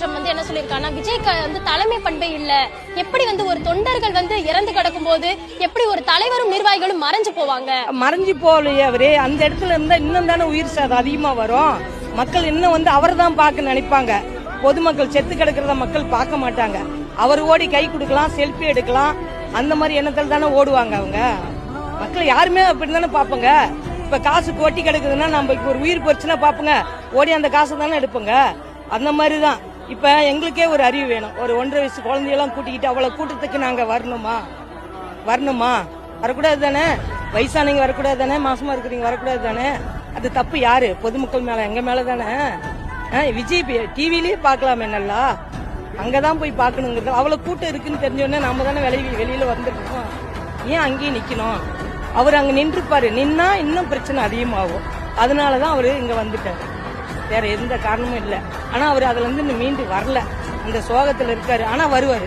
நீதிமன்றம் வந்து என்ன சொல்லியிருக்காங்கன்னா விஜய்க்கு வந்து தலைமை பண்பே இல்ல, எப்படி வந்து ஒரு தொண்டர்கள் வந்து இறந்து கிடக்கும் போது எப்படி ஒரு தலைவரும் நிர்வாகிகளும் மறைஞ்சு போவாங்க? மறைஞ்சு போகலையே அவரு, அந்த இடத்துல இருந்தா இன்னும் தானே உயிர் சேதம் அதிகமா வரும். மக்கள் இன்னும் வந்து அவரை தான் பார்க்க நினைப்பாங்க. பொதுமக்கள் செத்து கிடக்கிறத மக்கள் பார்க்க மாட்டாங்க. அவர் ஓடி கை கொடுக்கலாம், செல்ஃபி எடுக்கலாம், அந்த மாதிரி எண்ணத்துல தானே ஓடுவாங்க அவங்க. மக்கள் யாருமே அப்படி தானே பாப்பங்க. இப்ப காசு கொட்டி கிடக்குதுன்னா நம்ம இப்ப ஒரு உயிர் போச்சுன்னா பாப்பங்க, ஓடி அந்த காசை தானே எடுப்பங்க. அந்த மாதிரிதான் இப்ப எங்களுக்கே ஒரு அறிவு வேணும். ஒரு 1.5 வயசு குழந்தையெல்லாம் கூட்டிக்கிட்டு அவ்வளவு கூட்டத்துக்கு நாங்க வரணுமா? வரக்கூடாது தானே? வயசானவங்க வரக்கூடாது தானே? மாசமா இருக்கிறீங்க வரக்கூடாது தானே? அது தப்பு யாரு? பொதுமக்கள் மேல, எங்க மேல தானே. விஜய் டிவிலயே பாக்கலாமே, நல்லா அங்கதான் போய் பாக்கணுங்கிறது. அவ்வளவு கூட்டம் இருக்குன்னு தெரிஞ்சோடனே நாம தானே வெளியில வந்துருக்கோம். ஏன் அங்கேயே நிக்கணும்? அவர் அங்க நின்றுப்பாரு, நின்னா இன்னும் பிரச்சனை அதிகமாகும். அதனாலதான் அவரு இங்க வந்துட்டாரு, வேற எந்த காரணமும் இல்ல. ஆனா அவர் அதுல இருந்து மீண்டு வரல, அந்த சோகத்துல இருக்காரு. ஆனா வருவாரு.